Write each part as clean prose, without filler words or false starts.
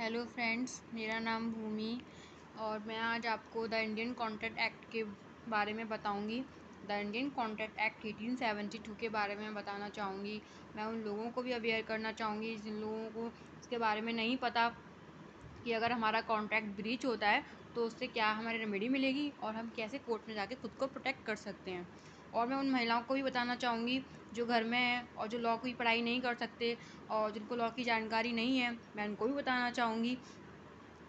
Hello friends, मेरा नाम भूमि और मैं आज आपको द इंडियन कॉन्ट्रैक्ट एक्ट के बारे में बताऊंगी। द इंडियन कॉन्ट्रैक्ट एक्ट 1872 के बारे में बताना चाहूँगी। मैं उन लोगों को भी अवेयर करना चाहूँगी जिन लोगों को इसके बारे में नहीं पता कि अगर हमारा कॉन्ट्रैक्ट ब्रीच होता है तो उससे क्या हमारी रेमेडी मिलेगी और हम कैसे कोर्ट में जाके खुद को प्रोटेक्ट कर सकते हैं। और मैं उन महिलाओं को भी बताना चाहूँगी जो घर में हैं और जो लॉ की पढ़ाई नहीं कर सकते और जिनको लॉ की जानकारी नहीं है, मैं उनको भी बताना चाहूँगी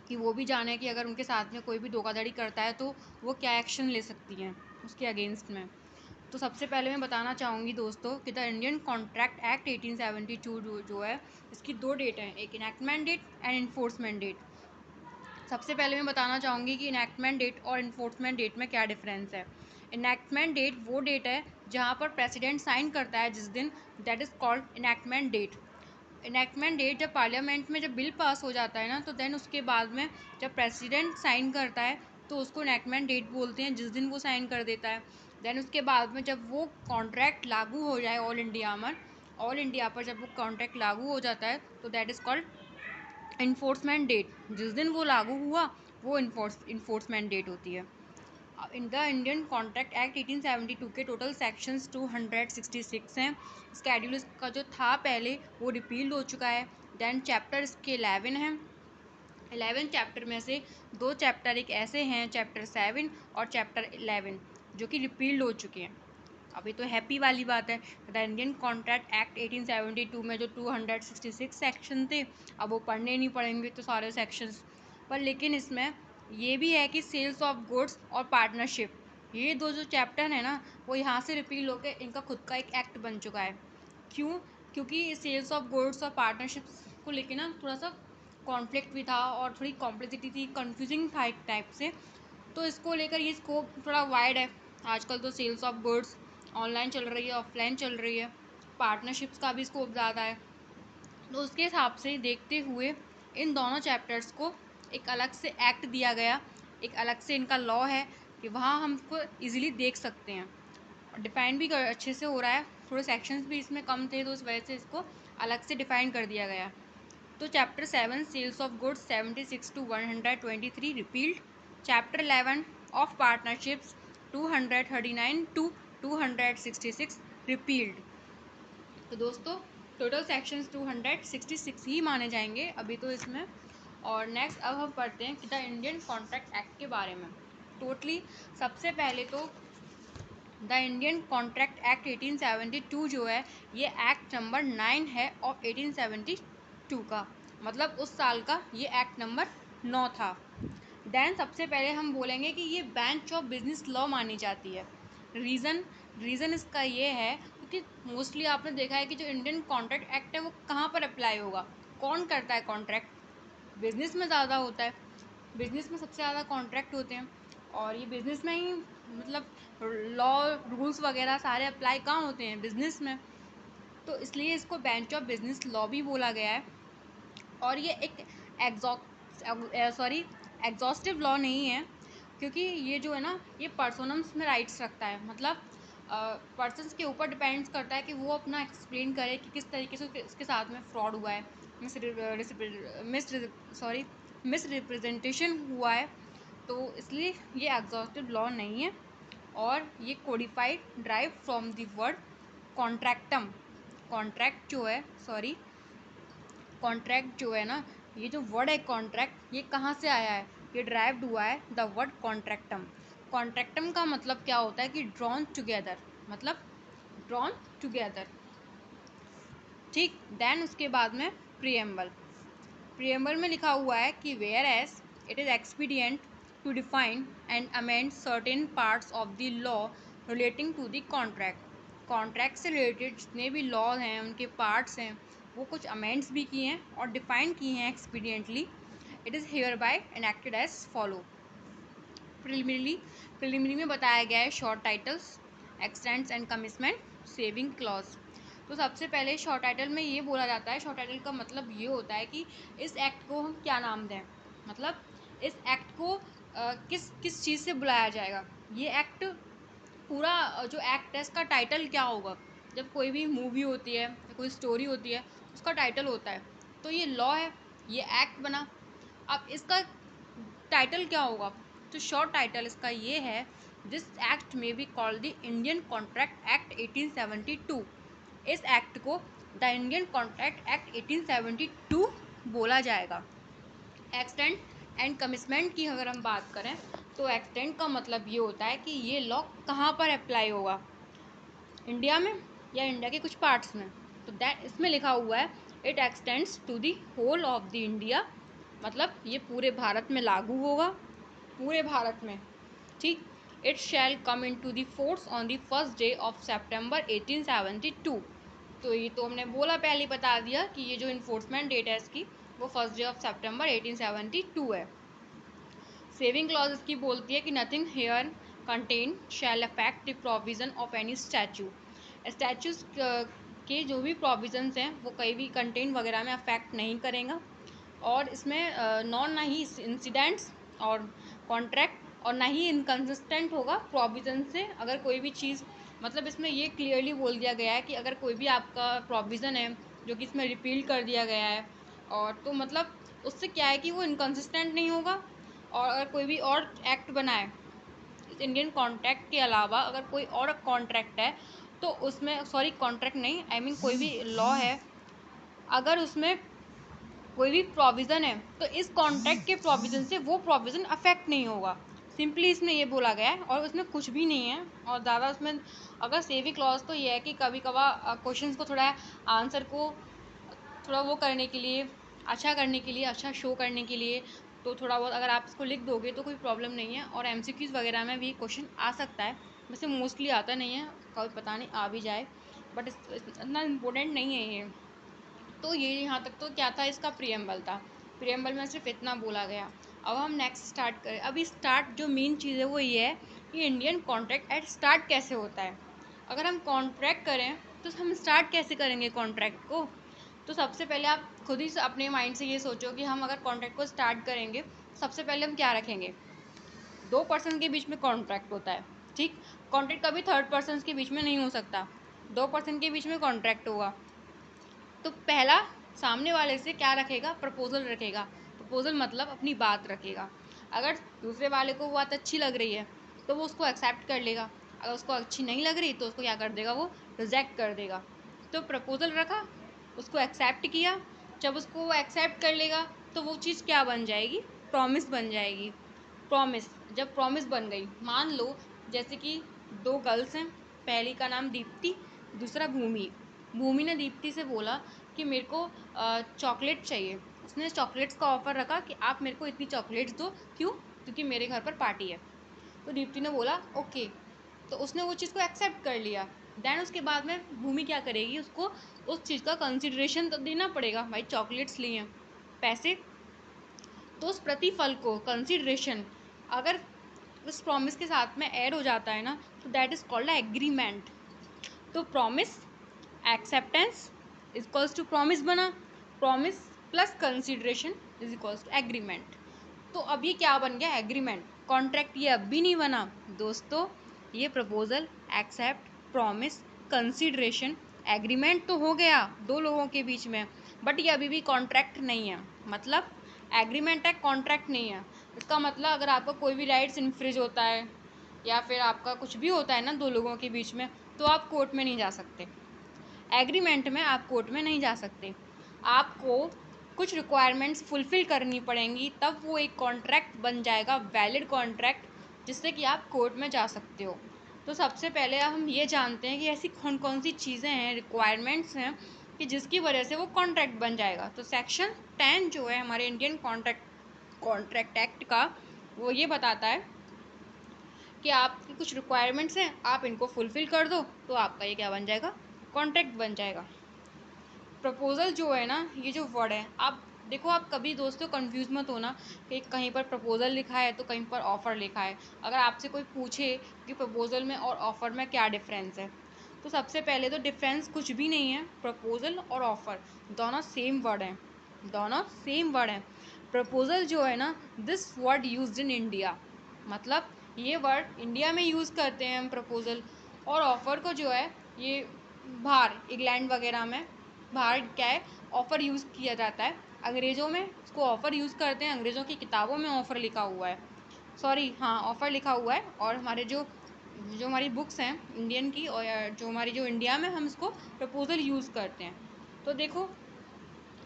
कि वो भी जाने कि अगर उनके साथ में कोई भी धोखाधड़ी करता है तो वो क्या एक्शन ले सकती हैं उसके अगेंस्ट में। तो सबसे पहले मैं बताना चाहूँगी दोस्तों कि द इंडियन कॉन्ट्रैक्ट एक्ट 1872 जो है, इसकी दो डेट हैं, एक enactment date and enforcement date. सबसे पहले मैं बताना चाहूँगी कि इनैक्टमेंट डेट और इन्फोर्समेंट डेट में क्या डिफरेंस है। इनैक्टमेंट डेट वो डेट है जहाँ पर प्रेसिडेंट साइन करता है जिस दिन, that is called enactment date. Enactment date जब पार्लियामेंट में जब बिल पास हो जाता है ना, तो देन उसके बाद में जब प्रेसिडेंट साइन करता है तो उसको इनैक्टमेंट डेट बोलते हैं, जिस दिन वो साइन कर देता है। देन उसके बाद में जब वो कॉन्ट्रैक्ट लागू हो जाए ऑल इंडिया पर जब वो कॉन्ट्रैक्ट लागू हो जाता है तो that is called enforcement date. जिस दिन वो लागू हुआ वो इन्फोर्समेंट डेट होती है। In the Indian contract act 1872 के टोटल सेक्शंस 266 हैं। स्केड्यूल इसका जो था पहले वो रिपील्ड हो चुका है। देन चैप्टर इसके 11 हैं। 11 चैप्टर में से दो चैप्टर एक ऐसे हैं, चैप्टर 7 और चैप्टर 11, जो कि रिपील्ड हो चुके हैं। अभी तो हैप्पी वाली बात है, द इंडियन कॉन्ट्रैक्ट एक्ट 1872 में जो 266 सेक्शन थे, अब वो पढ़ने नहीं पड़ेंगे तो सारे सेक्शंस पर। लेकिन इसमें ये भी है कि सेल्स ऑफ गुड्स और पार्टनरशिप, ये दो जो चैप्टर है ना, वो यहाँ से रिपील होकर इनका खुद का एक एक्ट बन चुका है। क्यों? क्योंकि सेल्स ऑफ गुड्स और पार्टनरशिप्स को लेके ना थोड़ा सा कॉन्फ्लिक्ट भी था और थोड़ी कॉम्प्लेक्सिटी थी, कंफ्यूजिंग था एक टाइप से। तो इसको लेकर ये स्कोप थोड़ा वाइड है। आजकल तो सेल्स ऑफ गुड्स ऑनलाइन चल रही है, ऑफलाइन चल रही है, पार्टनरशिप्स का भी स्कोप ज़्यादा है। तो उसके हिसाब से देखते हुए इन दोनों चैप्टर्स को एक अलग से एक्ट दिया गया, एक अलग से इनका लॉ है कि वहाँ हमको इजीली देख सकते हैं और डिफाइन भी अच्छे से हो रहा है। थोड़े सेक्शंस भी इसमें कम थे तो उस वजह से इसको अलग से डिफाइन कर दिया गया। तो chapter 7 sales of goods 76 to 123 repealed. Chapter 11 of partnerships 239 to 266 repealed. तो दोस्तों टोटल सेक्शंस 266 ही माने जाएंगे अभी तो इसमें। और नेक्स्ट अब हम पढ़ते हैं कि द इंडियन कॉन्ट्रैक्ट एक्ट के बारे में। टोटली सबसे पहले तो द इंडियन कॉन्ट्रैक्ट एक्ट 1872 जो है, ये एक्ट नंबर 9 है ऑफ 1872 का, मतलब उस साल का ये एक्ट नंबर 9 था। देन सबसे पहले हम बोलेंगे कि ये बेंच ऑफ बिजनेस लॉ मानी जाती है। रीज़न इसका ये है क्योंकि मोस्टली आपने देखा है कि जो इंडियन कॉन्ट्रैक्ट एक्ट है वो कहाँ पर अप्लाई होगा, कौन करता है कॉन्ट्रैक्ट, बिजनेस में ज़्यादा होता है। बिजनेस में सबसे ज़्यादा कॉन्ट्रैक्ट होते हैं और ये बिजनेस में ही, मतलब लॉ रूल्स वगैरह सारे अप्लाई कहाँ होते हैं, बिजनेस में। तो इसलिए इसको बेंच ऑफ बिजनेस लॉ भी बोला गया है। और ये एक एग्जॉस्टिव लॉ नहीं है, क्योंकि ये जो है ना, ये पर्सनम्स में राइट्स रखता है। मतलब पर्सन्स के ऊपर डिपेंड्स करता है कि वो अपना एक्सप्लेन करे कि किस तरीके से उसके साथ में फ्रॉड हुआ है, मिस रिप्रेजेंटेशन हुआ है। तो इसलिए ये एग्जॉस्टिव लॉ नहीं है। और ये codified derive from the word contractum. Contract जो है ना, ये जो वर्ड है कॉन्ट्रैक्ट, ये कहाँ से आया है, ये ड्राइव्ड हुआ है द वर्ड कॉन्ट्रैक्टम। कॉन्ट्रैक्टम का मतलब क्या होता है कि ड्रॉन टुगेदर, मतलब ड्रॉन टुगेदर। ठीक। देन उसके बाद में प्रियम्बल में लिखा हुआ है कि whereas it is expedient to define and amend certain parts of the law relating to the contract से रिलेटेड जितने भी लॉ हैं, उनके पार्ट्स हैं, वो कुछ अमेंड्स भी किए हैं और डिफाइन किए हैं expediently. It is hereby enacted as follow. Preliminary में बताया गया है short titles, extents and commitment saving clause. तो सबसे पहले शॉर्ट टाइटल में ये बोला जाता है, शॉर्ट टाइटल का मतलब ये होता है कि इस एक्ट को हम क्या नाम दें, मतलब इस एक्ट को किस किस चीज़ से बुलाया जाएगा। ये एक्ट पूरा जो एक्ट है इसका टाइटल क्या होगा। जब कोई भी मूवी होती है या कोई स्टोरी होती है, उसका टाइटल होता है। तो ये लॉ है, ये एक्ट बना, अब इसका टाइटल क्या होगा? तो शॉर्ट टाइटल इसका ये है, दिस एक्ट में be called the Indian contract act 1872। इस एक्ट को द इंडियन कॉन्ट्रैक्ट एक्ट 1872 बोला जाएगा। एक्सटेंड एंड कमिटमेंट की अगर हम बात करें तो एक्सटेंड का मतलब ये होता है कि ये लॉ कहाँ पर अप्लाई होगा, इंडिया में या इंडिया के कुछ पार्ट्स में। तो दैट इसमें लिखा हुआ है it extends to the whole of the India, मतलब ये पूरे भारत में लागू होगा, पूरे भारत में, ठीक। It shall come into the force on the first day of September 1872। तो ये तो हमने बोला, पहले बता दिया कि ये जो इन्फोर्समेंट डेट है इसकी वो फर्स्ट डे ऑफ सेप्टेम्बर 1872 है। सेविंग क्लॉज इसकी बोलती है कि nothing here contain shall affect the provision of any statute. Statutes के जो भी प्रोविज़न्स हैं वो कहीं भी कंटेंट वगैरह में अफेक्ट नहीं करेगा। और इसमें ना ही इंसिडेंट्स और कॉन्ट्रैक्ट और ना ही इनकन्सिस्टेंट होगा प्रोविज़न से। अगर कोई भी चीज़, मतलब इसमें ये क्लियरली बोल दिया गया है कि अगर कोई भी आपका प्रोविज़न है जो कि इसमें रिपील कर दिया गया है, और तो मतलब उससे क्या है कि वो इनकन्सिस्टेंट नहीं होगा। और अगर कोई भी और एक्ट बनाए इस इंडियन कॉन्ट्रैक्ट के अलावा, अगर कोई और कॉन्ट्रैक्ट है तो उसमें, सॉरी कॉन्ट्रैक्ट नहीं, आई मीन कोई भी लॉ है, अगर उसमें कोई भी प्रोविज़न है तो इस कॉन्ट्रैक्ट के प्रोविज़न से वो प्रोविज़न अफेक्ट नहीं होगा। सिंपली इसमें ये बोला गया है और उसमें कुछ भी नहीं है। और ज़्यादा उसमें अगर सेविंग क्लॉज तो ये है कि कभी कभार क्वेश्चंस को थोड़ा आंसर को थोड़ा वो करने के लिए, अच्छा करने के लिए, अच्छा शो करने के लिए, तो थोड़ा बहुत अगर आप इसको लिख दोगे तो कोई प्रॉब्लम नहीं है। और एमसीक्यूज़ वगैरह में भी क्वेश्चन आ सकता है, वैसे मोस्टली आता नहीं है, कभी पता नहीं आ भी जाए, बट इतना इम्पोर्टेंट नहीं है ये। तो ये यहाँ तक तो क्या था, इसका प्रियम्बल था। प्रियम्बल में सिर्फ इतना बोला गया। अब हम नेक्स्ट स्टार्ट करें। अभी स्टार्ट जो मेन चीज़ है वो ये है कि इंडियन कॉन्ट्रैक्ट एट स्टार्ट कैसे होता है। अगर हम कॉन्ट्रैक्ट करें तो हम स्टार्ट कैसे करेंगे कॉन्ट्रैक्ट को? तो सबसे पहले आप खुद ही अपने माइंड से ये सोचो कि हम अगर कॉन्ट्रैक्ट को स्टार्ट करेंगे, सबसे पहले हम क्या रखेंगे? दो पर्सन के बीच में कॉन्ट्रैक्ट होता है, ठीक। कॉन्ट्रैक्ट कभी थर्ड पर्सन के बीच में नहीं हो सकता, दो पर्सन के बीच में कॉन्ट्रैक्ट होगा। तो पहला सामने वाले से क्या रखेगा? प्रपोजल रखेगा। प्रपोजल मतलब अपनी बात रखेगा। अगर दूसरे वाले को वो बात अच्छी लग रही है तो वो उसको एक्सेप्ट कर लेगा, अगर उसको अच्छी नहीं लग रही तो उसको क्या कर देगा? वो रिजेक्ट कर देगा। तो प्रपोजल रखा, उसको एक्सेप्ट किया, जब उसको वो एक्सेप्ट कर लेगा तो वो चीज़ क्या बन जाएगी? प्रॉमिस बन जाएगी। प्रॉमिस, जब प्रॉमिस बन गई, मान लो जैसे कि दो गर्ल्स हैं, पहली का नाम दीप्ति, दूसरा भूमि। भूमि ने दीप्ति से बोला कि मेरे को चॉकलेट चाहिए। उसने चॉकलेट्स का ऑफर रखा कि आप मेरे को इतनी चॉकलेट्स दो, क्यों? क्योंकि मेरे घर पर पार्टी है। तो दीप्ति ने बोला ओके, तो उसने वो चीज़ को एक्सेप्ट कर लिया। देन उसके बाद में भूमि क्या करेगी? उसको उस चीज़ का कंसिडरेशन तो देना पड़ेगा, भाई चॉकलेट्स लिए हैं, पैसे। तो उस प्रतिफल को, कंसिडरेशन, अगर उस प्रॉमिस के साथ में ऐड हो जाता है ना, तो दैट इज़ कॉल्ड एग्रीमेंट। तो promise, acceptance is equals to promise बना, promise plus consideration is equals to agreement. तो अब ये क्या बन गया? एग्रीमेंट। कॉन्ट्रैक्ट ये अब भी नहीं बना दोस्तों, ये proposal, accept, promise, consideration, agreement तो हो गया दो लोगों के बीच में, बट ये अभी भी कॉन्ट्रैक्ट नहीं है। मतलब एग्रीमेंट है, कॉन्ट्रैक्ट नहीं है। इसका मतलब अगर आपका कोई भी राइट्स इन्फ्रिज होता है या फिर आपका कुछ भी होता है ना दो लोगों के बीच में, तो आप कोर्ट में नहीं जा सकते। एग्रीमेंट में आप कोर्ट में नहीं जा सकते, आपको कुछ रिक्वायरमेंट्स फुलफ़िल करनी पड़ेंगी, तब वो एक कॉन्ट्रैक्ट बन जाएगा, वैलिड कॉन्ट्रैक्ट, जिससे कि आप कोर्ट में जा सकते हो। तो सबसे पहले हम ये जानते हैं कि ऐसी कौन कौन सी चीज़ें हैं, रिक्वायरमेंट्स हैं कि जिसकी वजह से वो कॉन्ट्रैक्ट बन जाएगा। तो सेक्शन 10 जो है हमारे इंडियन कॉन्ट्रैक्ट एक्ट का, वो ये बताता है कि आपकी कुछ रिक्वायरमेंट्स हैं, आप इनको फुलफ़िल कर दो तो आपका ये क्या बन जाएगा? कॉन्ट्रैक्ट बन जाएगा। प्रपोजल जो है ना, ये जो वर्ड है, आप देखो, आप कभी दोस्तों कंफ्यूज मत होना कि कहीं पर प्रपोजल लिखा है तो कहीं पर ऑफ़र लिखा है। अगर आपसे कोई पूछे कि प्रपोजल में और ऑफ़र में क्या डिफरेंस है, तो सबसे पहले तो डिफरेंस कुछ भी नहीं है। प्रपोजल और ऑफ़र दोनों सेम वर्ड हैं, दोनों सेम वर्ड हैं। प्रपोजल जो है ना, this word used in India, मतलब ये वर्ड इंडिया में यूज़ करते हैं हम प्रपोजल। और ऑफ़र को जो है ये बाहर इंग्लैंड वगैरह में बाहर क्या है, ऑफ़र यूज़ किया जाता है। अंग्रेज़ों में इसको ऑफ़र यूज़ करते हैं, अंग्रेज़ों की किताबों में ऑफ़र लिखा हुआ है, सॉरी हाँ ऑफ़र लिखा हुआ है। और हमारे जो जो हमारी बुक्स हैं इंडियन की और जो हमारी जो इंडिया में हम इसको प्रपोज़ल यूज़ करते हैं। तो देखो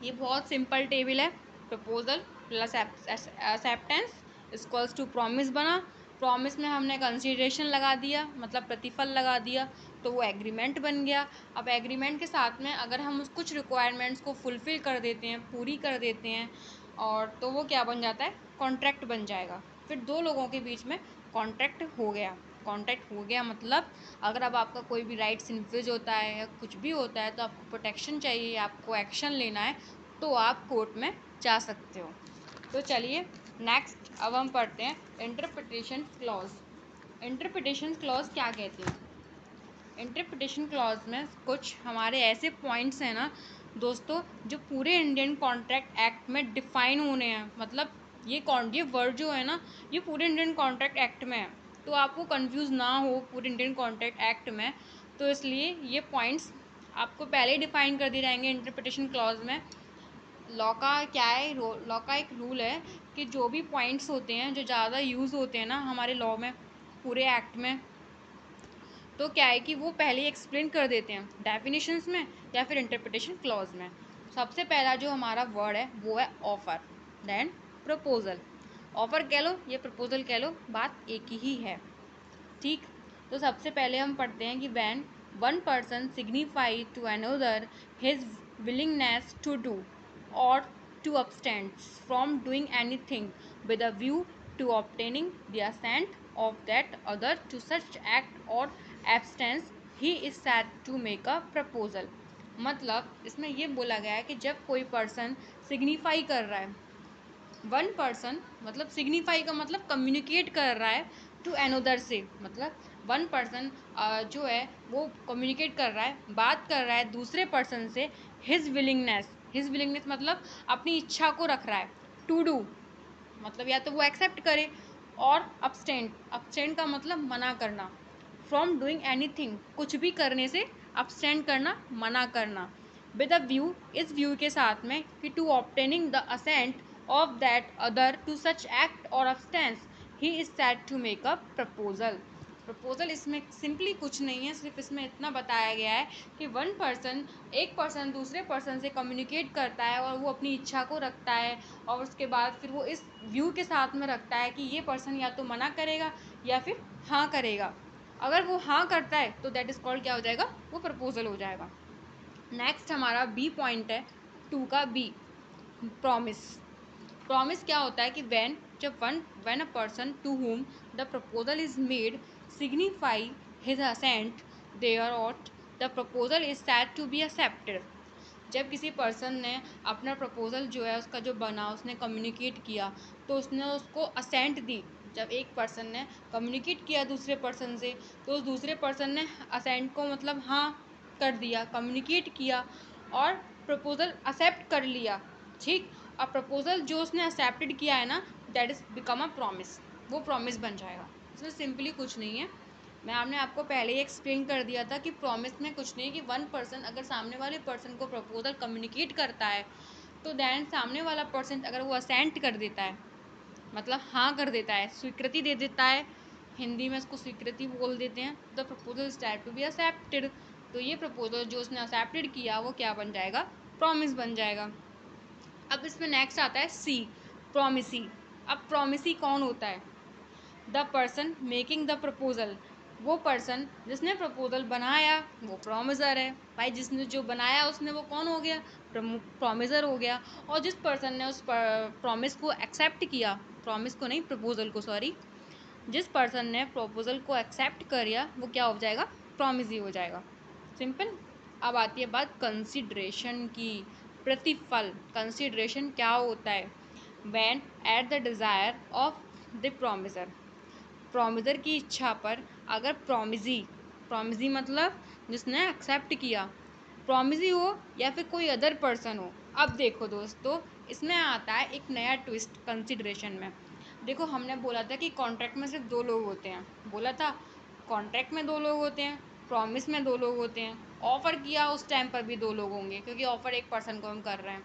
ये बहुत सिंपल टेबल है। Proposal plus acceptance equals to promise बना। प्रॉमिस में हमने कंसीडरेशन लगा दिया, मतलब प्रतिफल लगा दिया, तो वो एग्रीमेंट बन गया। अब एग्रीमेंट के साथ में अगर हम कुछ रिक्वायरमेंट्स को फुलफ़िल कर देते हैं, पूरी कर देते हैं, और तो वो क्या बन जाता है, कॉन्ट्रैक्ट बन जाएगा। फिर दो लोगों के बीच में कॉन्ट्रैक्ट हो गया। कॉन्ट्रैक्ट हो गया मतलब अगर अब आपका कोई भी राइट्स इन्फ्रिज होता है या कुछ भी होता है तो आपको प्रोटेक्शन चाहिए, आपको एक्शन लेना है, तो आप कोर्ट में जा सकते हो। तो चलिए नेक्स्ट अब हम पढ़ते हैं इंटरप्रिटेशन क्लॉज। इंटरप्रिटेशन क्लॉज क्या कहते हैं? इंटरप्रिटेशन क्लॉज में कुछ हमारे ऐसे पॉइंट्स हैं ना दोस्तों, जो पूरे इंडियन कॉन्ट्रैक्ट एक्ट में डिफाइन होने हैं। मतलब ये वर्ड जो है ना, ये पूरे इंडियन कॉन्ट्रैक्ट एक्ट में है, तो आपको कंफ्यूज ना हो पूरे इंडियन कॉन्ट्रैक्ट एक्ट में, तो इसलिए ये पॉइंट्स आपको पहले ही डिफाइन कर दिए जाएंगे इंटरप्रिटेशन क्लॉज में। लॉ का क्या है, लॉ का एक रूल है कि जो भी पॉइंट्स होते हैं जो ज़्यादा यूज़ होते हैं ना हमारे लॉ में, पूरे एक्ट में, तो क्या है कि वो पहले ही एक्सप्लेन कर देते हैं डेफिनेशंस में या फिर इंटरप्रिटेशन क्लॉज में। सबसे पहला जो हमारा वर्ड है वो है ऑफर, देन प्रपोजल। ऑफर कह लो या प्रपोजल कह लो, बात एक ही है, ठीक। तो सबसे पहले हम पढ़ते हैं कि when one person signify to another his willingness to do और to abstain from doing anything with a view to obtaining the assent of that other to such act or abstain, he is said to make a proposal। मतलब इसमें ये बोला गया है कि जब कोई पर्सन सिग्निफाई कर रहा है, वन पर्सन मतलब सिग्निफाई का मतलब कम्युनिकेट कर रहा है टू अनदर से, मतलब वन पर्सन जो है वो कम्युनिकेट कर रहा है, बात कर रहा है दूसरे पर्सन से, हिज विलिंगनेस मतलब अपनी इच्छा को रख रहा है, टू डू मतलब या तो वो एक्सेप्ट करे, और abstain का मतलब मना करना, फ्रॉम डूइंग एनीथिंग कुछ भी करने से abstain करना, मना करना, विद अ व्यू इस व्यू के साथ में कि to obtaining the assent of that other to such act or abstain, he is said to make a proposal। Proposal इसमें सिंपली कुछ नहीं है, सिर्फ इसमें इतना बताया गया है कि एक पर्सन दूसरे पर्सन से कम्युनिकेट करता है और वो अपनी इच्छा को रखता है, और उसके बाद फिर वो इस व्यू के साथ में रखता है कि ये पर्सन या तो मना करेगा या फिर हाँ करेगा। अगर वो हाँ करता है तो दैट इज़ कॉल्ड क्या हो जाएगा, वो प्रपोजल हो जाएगा। नेक्स्ट हमारा बी पॉइंट है, 2 का बी, प्रॉमिस। प्रॉमिस क्या होता है कि when a person to whom the proposal is made signify his assent there और the proposal is said to be accepted. जब किसी पर्सन ने अपना प्रपोजल जो है उसका जो बना उसने कम्युनिकेट किया, तो उसने उसको असेंट दी। जब एक पर्सन ने कम्युनिकेट किया दूसरे पर्सन से, तो उस दूसरे पर्सन ने असेंट को मतलब हाँ कर दिया, कम्युनिकेट किया और प्रपोजल एक्सेप्ट कर लिया, ठीक। अब प्रपोजल जो उसने एक्सेप्टेड किया है ना, that is become a promise, वो प्रॉमिस बन जाएगा। इसमें सिंपली कुछ नहीं है, मैं आपको पहले ही एक्सप्लेन कर दिया था कि प्रॉमिस में कुछ नहीं कि वन पर्सन अगर सामने वाले पर्सन को प्रपोजल कम्युनिकेट करता है, तो दैन सामने वाला पर्सन अगर वो असेंट कर देता है, मतलब हाँ कर देता है, स्वीकृति दे देता है, हिंदी में इसको स्वीकृति बोल देते हैं, the proposal start to be accepted. तो ये प्रपोजल जो उसने एक्सेप्टेड किया वो क्या बन जाएगा, प्रॉमिस बन जाएगा। अब इसमें नेक्स्ट आता है सी, प्रोमिसी। अब प्रोमिसी कौन होता है, the person making the proposal. वो पर्सन जिसने प्रपोजल बनाया वो प्रोमिसर है भाई, जिसने जो बनाया उसने वो कौन हो गया, प्रोमिसर हो गया। और जिस पर्सन ने उस प्रॉमिस को एक्सेप्ट किया, प्रॉमिस को नहीं प्रपोजल को सॉरी, जिस पर्सन ने प्रपोजल को एक्सेप्ट किया वो क्या हो जाएगा, प्रॉमिसी हो जाएगा, सिंपल। अब आती है बात कंसिडरेशन की, प्रतिफल। कंसिडरेशन क्या होता है, when at the desire of the promisor, promisor की इच्छा पर अगर प्रोमिजी मतलब जिसने एक्सेप्ट किया, प्रोमिजी हो या फिर कोई अदर पर्सन हो। अब देखो दोस्तों, इसमें आता है एक नया ट्विस्ट कंसिडरेशन में। देखो हमने बोला था कि कॉन्ट्रैक्ट में सिर्फ दो लोग होते हैं, बोला था कॉन्ट्रैक्ट में दो लोग होते हैं, प्रॉमिस में दो लोग होते हैं, ऑफ़र किया उस टाइम पर भी दो लोग होंगे क्योंकि ऑफ़र एक पर्सन को हम कर रहे हैं।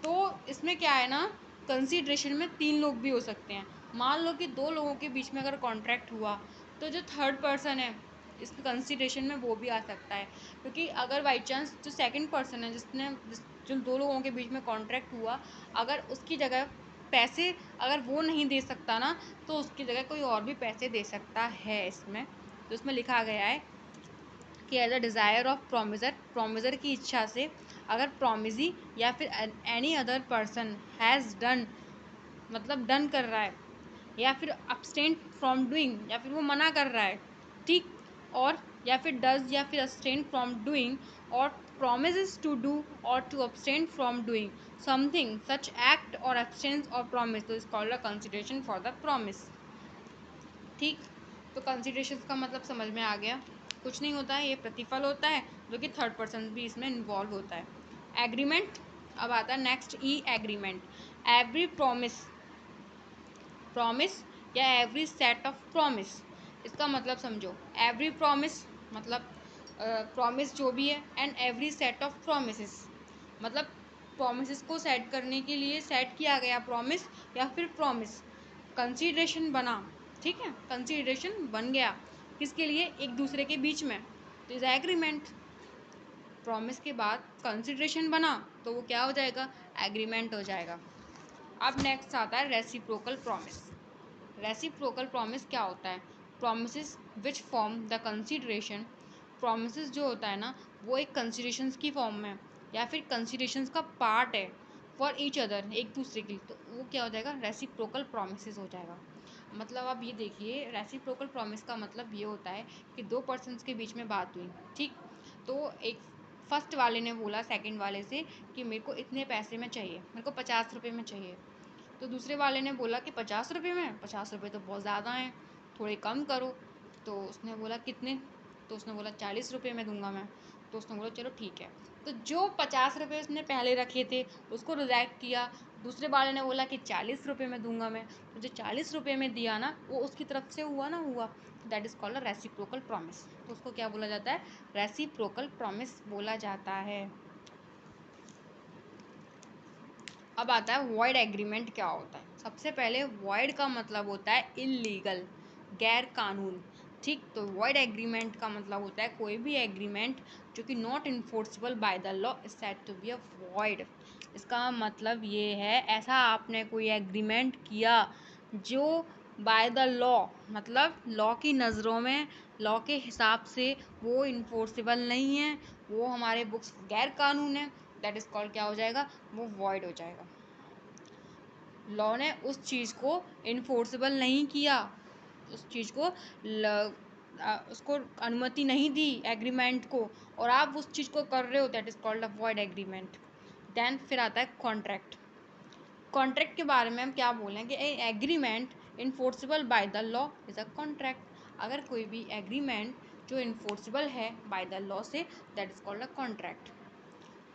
तो इसमें क्या है ना, कंसिडरेशन में 3 लोग भी हो सकते हैं। मान लो कि 2 लोगों के बीच में अगर कॉन्ट्रैक्ट हुआ तो जो थर्ड पर्सन है इस कंसिडरेशन में वो भी आ सकता है, क्योंकि अगर बाई चांस जो सेकंड पर्सन है जो 2 लोगों के बीच में कॉन्ट्रैक्ट हुआ, अगर उसकी जगह पैसे अगर वो नहीं दे सकता ना, तो उसकी जगह कोई और भी पैसे दे सकता है इसमें। तो इसमें लिखा गया है कि as a desire of promisor की इच्छा से अगर प्रोमिजी या फिर any other person has done, मतलब डन कर रहा है, या फिर abstain फ्रॉम डूइंग, या फिर वो मना कर रहा है, ठीक, और या फिर डज या फिर abstain फ्रॉम डूइंग, और promises to do or to abstain from doing something, such act or absence or promise, so is called a consideration for the promise। ठीक, तो कंसिडरेशन का मतलब समझ में आ गया। कुछ नहीं होता है, ये प्रतिफल होता है जो कि थर्ड पर्सन भी इसमें इन्वॉल्व होता है। एग्रीमेंट, अब आता है नेक्स्ट ई एग्रीमेंट। एवरी प्रॉमिस या एवरी सेट ऑफ प्रॉमिस, इसका मतलब समझो। एवरी प्रॉमिस मतलब प्रॉमिस जो भी है, and every set of promises मतलब प्रॉमिसेस को सेट करने के लिए सेट किया गया प्रॉमिस या फिर प्रॉमिस कंसीडरेशन बना, ठीक है, कंसीडरेशन बन गया किसके लिए, एक दूसरे के बीच में, तो इज एग्रीमेंट। प्रॉमिस के बाद कंसीडरेशन बना तो वो क्या हो जाएगा, एग्रीमेंट हो जाएगा। अब नेक्स्ट आता है रेसिप्रोकल प्रॉमिस। रेसिप्रोकल प्रॉमिस क्या होता है, promise which form the consideration, promise जो होता है ना वो एक कंसीडरेशंस की फॉर्म में या फिर कंसीडरेशंस का पार्ट है फॉर ईच अदर, एक दूसरे के लिए, तो वो क्या हो जाएगा, रेसिप्रोकल प्रॉमिसेस हो जाएगा। मतलब आप ये देखिए, रेसिप्रोकल प्रॉमिस का मतलब ये होता है कि 2 पर्सन्स के बीच में बात हुई, ठीक, तो एक फर्स्ट वाले ने बोला सेकंड वाले से कि मेरे को इतने पैसे में चाहिए, मेरे को 50 रुपये में चाहिए, तो दूसरे वाले ने बोला कि 50 रुपये में, 50 रुपये तो बहुत ज़्यादा हैं, थोड़े कम करो। तो उसने बोला कितने, तो उसने बोला 40 रुपये में दूंगा मैं। तो उसने बोला चलो ठीक है। तो जो 50 रुपये उसने पहले रखे थे उसको रिजेक्ट किया, दूसरे वाले ने बोला कि 40 रुपये में दूंगा मैं, तो जो 40 रुपये में दिया ना वो उसकी तरफ से हुआ ना हुआ, that is called a reciprocal promise. तो उसको क्या बोला जाता है, रेसिप्रोकल प्रॉमिस बोला जाता है। अब आता है वॉइड एग्रीमेंट क्या होता है। सबसे पहले वॉइड का मतलब होता है इल्लीगल, गैर कानून, ठीक, तो वॉइड एग्रीमेंट का मतलब होता है कोई भी एग्रीमेंट जो कि not enforceable by the law is said to be a void. इसका मतलब ये है, ऐसा आपने कोई एग्रीमेंट किया जो बाय द लॉ मतलब लॉ की नज़रों में, लॉ के हिसाब से वो इन्फोर्सेबल नहीं है, वो हमारे बुक्स गैर कानून है, दैट इज़ कॉल्ड क्या हो जाएगा, वो वॉइड हो जाएगा। लॉ ने उस चीज़ को इन्फोर्सेबल नहीं किया, उस चीज़ को उसको अनुमति नहीं दी एग्रीमेंट को, और आप उस चीज़ को कर रहे हो, that is called a void agreement. Then फिर आता है कॉन्ट्रैक्ट। कॉन्ट्रैक्ट के बारे में हम क्या बोलें कि agreement enforceable by the law is a contract. अगर कोई भी एग्रीमेंट जो इन्फोर्सेबल है बाय द लॉ से, that is called a contract.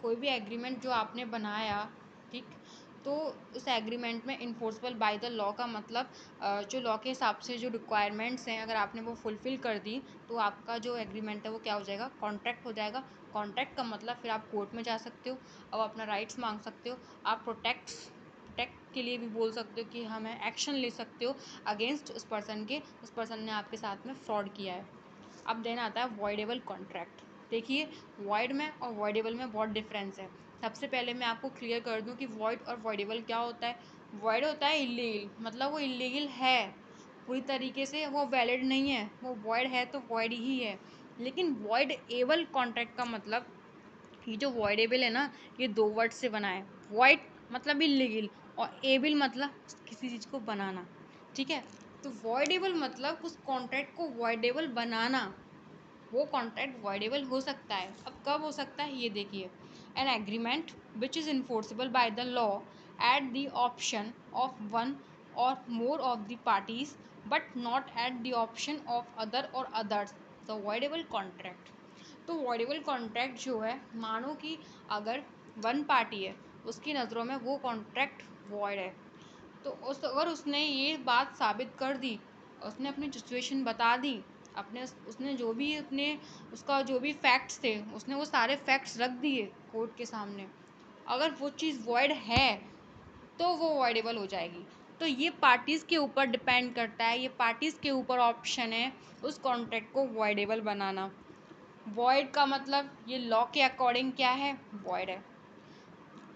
कोई भी एग्रीमेंट जो आपने बनाया, ठीक, तो उस एग्रीमेंट में इन्फोर्सेबल बाय द लॉ का मतलब जो लॉ के हिसाब से जो रिक्वायरमेंट्स हैं अगर आपने वो फुलफ़िल कर दी तो आपका जो एग्रीमेंट है वो क्या हो जाएगा, कॉन्ट्रैक्ट हो जाएगा। कॉन्ट्रैक्ट का मतलब फिर आप कोर्ट में जा सकते हो, अब अपना राइट्स मांग सकते हो, आप प्रोटेक्ट के लिए भी बोल सकते हो कि हमें एक्शन ले सकते हो अगेंस्ट उस पर्सन के, उस पर्सन ने आपके साथ में फ्रॉड किया है। अब देन आता है वॉइडेबल कॉन्ट्रैक्ट। देखिए, वॉइड में और वॉइडेबल में बहुत डिफरेंस है। सबसे पहले मैं आपको क्लियर कर दूं कि वॉइड और वॉइडेबल क्या होता है। वॉइड होता है इलीगल, मतलब वो इलीगल है, पूरी तरीके से वो वैलिड नहीं है, वो वॉइड है तो वॉइड ही है। लेकिन वॉइड एबल कॉन्ट्रैक्ट का मतलब, ये जो वॉइडेबल है ना, ये 2 वर्ड से बना है। वॉइड मतलब इलीगल और एबल मतलब किसी चीज़ को बनाना, ठीक है। तो वॉइडेबल मतलब उस कॉन्ट्रैक्ट को वॉइडेबल बनाना, वो कॉन्ट्रैक्ट वॉइडेबल हो सकता है। अब कब हो सकता है ये देखिए, an agreement which is enforceable by the law at the option of one or more of the parties but not at the option of other or others, the voidable contract. तो वॉइडेबल कॉन्ट्रैक्ट जो है, मानो कि अगर one party है, उसकी नज़रों में वो कॉन्ट्रैक्ट वॉइड है, तो अगर उसने ये बात साबित कर दी, उसने अपनी सिचुएशन बता दी, अपने उसने जो भी अपने उसका जो भी फैक्ट्स थे उसने वो सारे फैक्ट्स रख दिए कोर्ट के सामने, अगर वो चीज़ वॉइड है तो वो वॉइडेबल हो जाएगी। तो ये पार्टीज़ के ऊपर डिपेंड करता है, ये पार्टीज़ के ऊपर ऑप्शन है उस कॉन्ट्रैक्ट को वॉइडेबल बनाना। वॉइड का मतलब ये लॉ के अकॉर्डिंग क्या है, वॉइड है।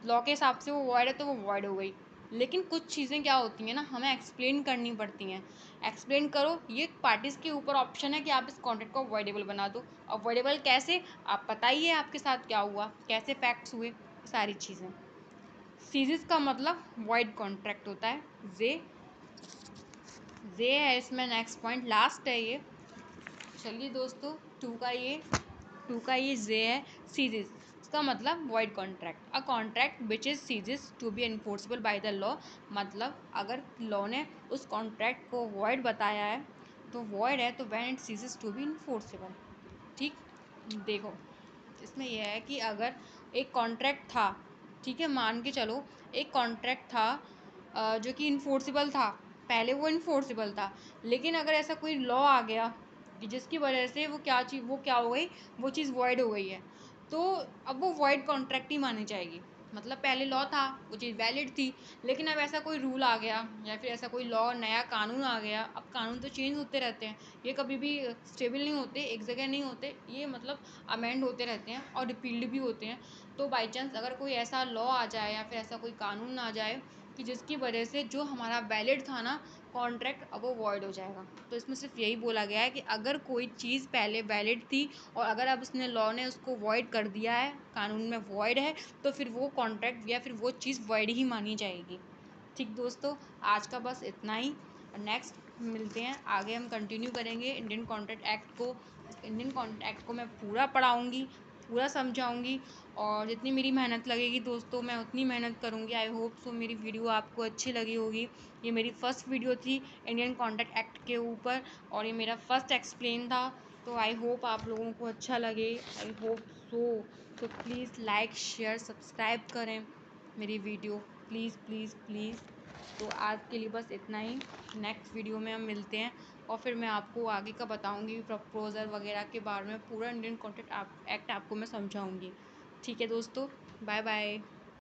लॉ के हिसाब से वो वॉइड है तो वो वॉइड हो गई। लेकिन कुछ चीज़ें क्या होती हैं ना, हमें एक्सप्लेन करनी पड़ती हैं। एक्सप्लेन करो, ये पार्टीज़ के ऊपर ऑप्शन है कि आप इस कॉन्ट्रैक्ट को वॉइडेबल बना दो। और वॉइडेबल कैसे, आप बताइए आपके साथ क्या हुआ, कैसे फैक्ट्स हुए, सारी चीज़ें। सीरीज का मतलब वॉइड कॉन्ट्रैक्ट होता है। जे जे है इसमें नेक्स्ट पॉइंट, लास्ट है ये। चलिए दोस्तों, टू का ये जे है, सीरीज। इसका मतलब void contract, a contract which is सीरीज to be enforceable by the law. मतलब अगर लॉ ने उस कॉन्ट्रैक्ट को वॉइड बताया है तो वॉइड है, तो when it ceases to be enforceable. ठीक, देखो इसमें यह है कि अगर एक कॉन्ट्रैक्ट था, ठीक है, मान के चलो एक कॉन्ट्रैक्ट था जो कि इनफोर्सेबल था, पहले वो इनफोर्सेबल था, लेकिन अगर ऐसा कोई लॉ आ गया कि जिसकी वजह से वो क्या हो गई, वो चीज़ वॉइड हो गई है, तो अब वो वॉइड कॉन्ट्रैक्ट ही मानी जाएगी। मतलब पहले लॉ था, वो चीज़ वैलिड थी, लेकिन अब ऐसा कोई रूल आ गया या फिर ऐसा कोई लॉ, नया कानून आ गया। अब कानून तो चेंज होते रहते हैं, ये कभी भी स्टेबल नहीं होते, एक जगह नहीं होते, ये मतलब अमेंड होते रहते हैं और रिपील्ड भी होते हैं। तो बाई चांस अगर कोई ऐसा लॉ आ जाए या फिर ऐसा कोई कानून आ जाए कि जिसकी वजह से जो हमारा वैलिड था ना कॉन्ट्रैक्ट, अब वो वॉइड हो जाएगा। तो इसमें सिर्फ यही बोला गया है कि अगर कोई चीज़ पहले वैलिड थी और अगर अब उसने लॉ ने उसको वॉइड कर दिया है, कानून में वॉइड है, तो फिर वो कॉन्ट्रैक्ट या फिर वो चीज़ वॉइड ही मानी जाएगी। ठीक दोस्तों, आज का बस इतना ही। नेक्स्ट मिलते हैं, आगे हम कंटिन्यू करेंगे इंडियन कॉन्ट्रैक्ट एक्ट को। इंडियन कॉन्ट्रैक्ट एक्ट को मैं पूरा पढ़ाऊँगी, पूरा समझाऊँगी, और जितनी मेरी मेहनत लगेगी दोस्तों मैं उतनी मेहनत करूँगी। आई होप सो मेरी वीडियो आपको अच्छी लगी होगी। ये मेरी फ़र्स्ट वीडियो थी इंडियन कॉन्ट्रैक्ट एक्ट के ऊपर, और ये मेरा फर्स्ट एक्सप्लेन था। तो आई होप आप लोगों को अच्छा लगे, आई होप सो। तो प्लीज़ लाइक शेयर सब्सक्राइब करें मेरी वीडियो, प्लीज़ प्लीज़ प्लीज़। तो आज के लिए बस इतना ही, नेक्स्ट वीडियो में हम मिलते हैं और फिर मैं आपको आगे का बताऊंगी, प्रपोजल वगैरह के बारे में पूरा इंडियन कॉन्ट्रैक्ट एक्ट आपको मैं समझाऊंगी। ठीक है दोस्तों, बाय बाय।